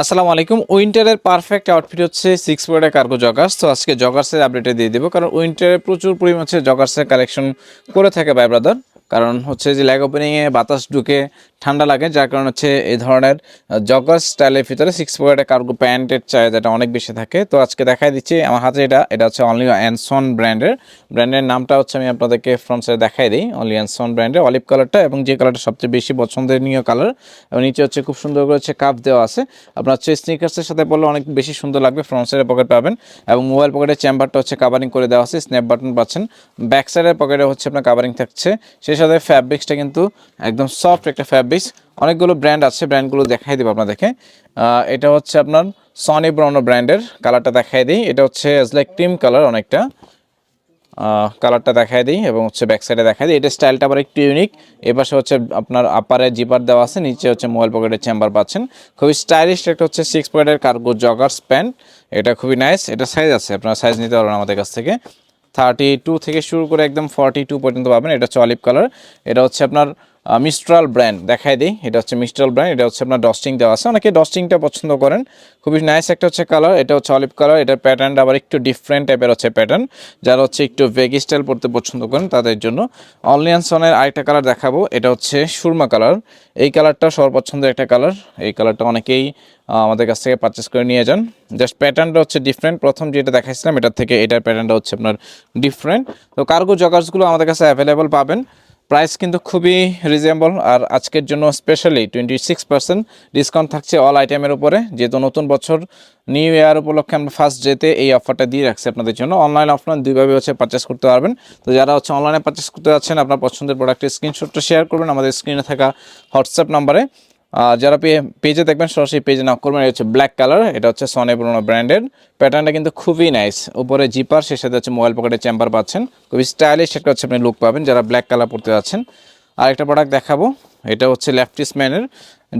আসসালামু আলাইকুম। উইন্টারের perfect outfit হচ্ছে 6 পয়েন্টের কার্গো জগার্স। তো আজকে জগার্সের আপডেটে দিয়ে দিব, কারণ উইন্টারে প্রচুর পরিমাণ হচ্ছে জগার্সের কালেকশন করে থাকে ভাই ব্রাদার। কারণ হচ্ছে যে লেগ ওপেনিংয়ে বাতাস ঢুকে ঠান্ডা লাগে, যার কারণে হচ্ছে এই ধরনের জগার্স স্টাইলের ভিতরে 6 পয়েন্টের কার্গো প্যান্টের চাহিদাটা অনেক বেশি থাকে। তো আজকে দেখাই দিচ্ছি আমার হাতে এটা হচ্ছে অনলি অ্যানসন ব্র্যান্ডের নামটা হচ্ছে আমি আপনাদেরকে ফ্রন্ট সাইডে দেখাই দিই। অনলি অ্যানসন ব্র্যান্ডের অলিভ কালারটা, এবং যে কালারটা সবচেয়ে বেশি পছন্দনীয় কালার, এবং নিচে হচ্ছে খুব সুন্দর করে হচ্ছে কাপ দেওয়া আছে। আপনার হচ্ছে স্নিকার্সের সাথে পরলে অনেক বেশি সুন্দর লাগবে। ফ্রন্ট সাইডের পকেট পাবেন, এবং মোবাইল পকেটের চেম্বারটা হচ্ছে কাভারিং করে দেওয়া আছে, স্ন্যাপ বাটন পাচ্ছেন। ব্যাক সাইডের পকেটে হচ্ছে আপনার কাভারিং থাকছে। সেই সাথে ফ্যাব্রিক্সটা কিন্তু একদম সফট একটা ফ্যাব্রিক্স। অনেকগুলো ব্র্যান্ড আছে, ব্র্যান্ডগুলো দেখাই দেবো আপনাদেরকে। এটা হচ্ছে আপনার সনি ব্রাউনো ব্র্যান্ডের, কালারটা দেখাই দিই। এটা হচ্ছে লাইক ক্রিম কালার অনেকটা, কালারটা দেখাই দিই, এবং হচ্ছে ব্যাক সাইডে দেখাই দিই। এটা স্টাইলটা আবার একটু ইউনিক। এপাশে হচ্ছে আপনার আপারে জিপার দেওয়া আছে, নিচে হচ্ছে মোবাইল পকেটের চেম্বার পাচ্ছেন। খুবই স্টাইলিশ একটা হচ্ছে 6 পয়েন্টের কার্গো জগার্স প্যান্ট। এটা খুবই নাইস। এটা সাইজ আছে, আপনারা সাইজ নিতে পারবেন আমাদের কাছ থেকে। 32 থেকে শুরু করে একদম 42 পর্যন্ত পাবেন। এটা হচ্ছে অলিভ কালার। এটা হচ্ছে আপনার মিস্ট্রাল ব্র্যান্ড, দেখাই দিই। এটা হচ্ছে মিস্ট্রাল ব্র্যান্ড। এটা হচ্ছে আপনার ডস্টিং দেওয়া আছে, অনেকে ডস্টিংটা পছন্দ করেন। খুবই নাইস একটা হচ্ছে কালার। এটা হচ্ছে অলিভ কালার। এটার প্যাটার্নটা আবার একটু ডিফারেন্ট টাইপের হচ্ছে প্যাটার্ন। যারা হচ্ছে একটু ভেগি স্টাইল পড়তে পছন্দ করেন তাদের জন্য। অনলিয়ানসনের আরেকটা কালার দেখাবো। এটা হচ্ছে সুরমা কালার। এই কালারটা সবার পছন্দের একটা কালার। এই কালারটা অনেকেই আমাদের কাছ থেকে পারচেস করে নিয়ে যান। জাস্ট প্যাটার্নটা হচ্ছে ডিফারেন্ট। প্রথম যেটা দেখাইছিলাম এটার থেকে এটার প্যাটার্নটা হচ্ছে আপনার ডিফারেন্ট। তো কার্গো জগার্সগুলো আমাদের কাছে অ্যাভেলেবল পাবেন। প্রাইস কিন্তু খুবই রিজনেবল, আর আজকের জন্য স্পেশালি 26% ডিসকাউন্ট থাকছে অল আইটেমের উপরে। যেহেতু নতুন বছর নিউ ইয়ার উপলক্ষে আমরা ফার্স্ট ডেতে এই অফারটা দিয়ে রাখছি আপনাদের জন্য। অনলাইন অফলাইন দুইভাবে হচ্ছে পারচেস করতে পারবেন। তো যারা হচ্ছে অনলাইনে পারচেস করতে যাচ্ছেন, আপনার পছন্দের প্রোডাক্টের স্ক্রিনশটটা শেয়ার করবেন আমাদের স্ক্রিনে থাকা হোয়াটসঅ্যাপ নাম্বারে। যারা পেজে দেখবেন সরাসরি পেজে নক করবেন। এটা হচ্ছে ব্ল্যাক কালার। এটা হচ্ছে সনি ব্রাউনো ব্র্যান্ডের। প্যাটার্নটা কিন্তু খুবই নাইস। উপরে জিপার, সে সাথে হচ্ছে মোবাইল পকেটে চেম্বার পাচ্ছেন। খুবই স্টাইলিশ একটা হচ্ছে আপনি লুক পাবেন যারা ব্ল্যাক কালার পরতে যাচ্ছেন। আরেকটা প্রোডাক্ট দেখাবো। এটা হচ্ছে লেফটিস ম্যানের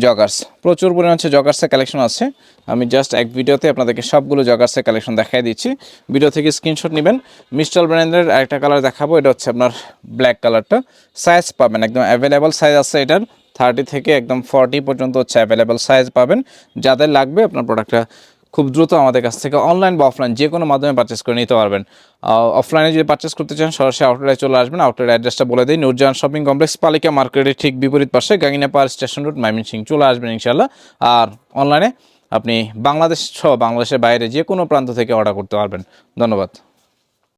জগার্স। প্রচুর পরিমাণ হচ্ছে জগার্সের কালেকশন আছে। আমি জাস্ট এক ভিডিওতে আপনাদেরকে সবগুলো জগার্সের কালেকশন দেখাই দিচ্ছি। ভিডিও থেকে স্ক্রিনশট নেবেন। মিস্টাল ব্র্যান্ডের আরেকটা কালার দেখাবো। এটা হচ্ছে আপনার ব্ল্যাক কালারটা। সাইজ পাবেন একদম অ্যাভেলেবল সাইজ আছে এটার। 30 থেকে একদম 40 পর্যন্ত হচ্ছে অ্যাভেলেবল সাইজ পাবেন। যাদের লাগবে আপনার প্রোডাক্টটা খুব দ্রুত আমাদের কাছ থেকে অনলাইন বা অফলাইন যে কোনো মাধ্যমে পারচেস করে নিতে পারবেন। অফলাইনে যদি পারচেস করতে চান সরাসরি আউটলেটে চলে আসবেন। আউটলেট অ্যাড্রেসটা বলে দিই, নূরজাহান শপিং কমপ্লেক্স, পালিকা মার্কেটের ঠিক বিপরীত পাশে, গাঙ্গিনা পাহাড় স্টেশন রোড, ময়মনসিংহ। চলে আসবেন ইনশাল্লাহ। আর অনলাইনে আপনি বাংলাদেশ সহ বাংলাদেশের বাইরে যে কোনো প্রান্ত থেকে অর্ডার করতে পারবেন। ধন্যবাদ।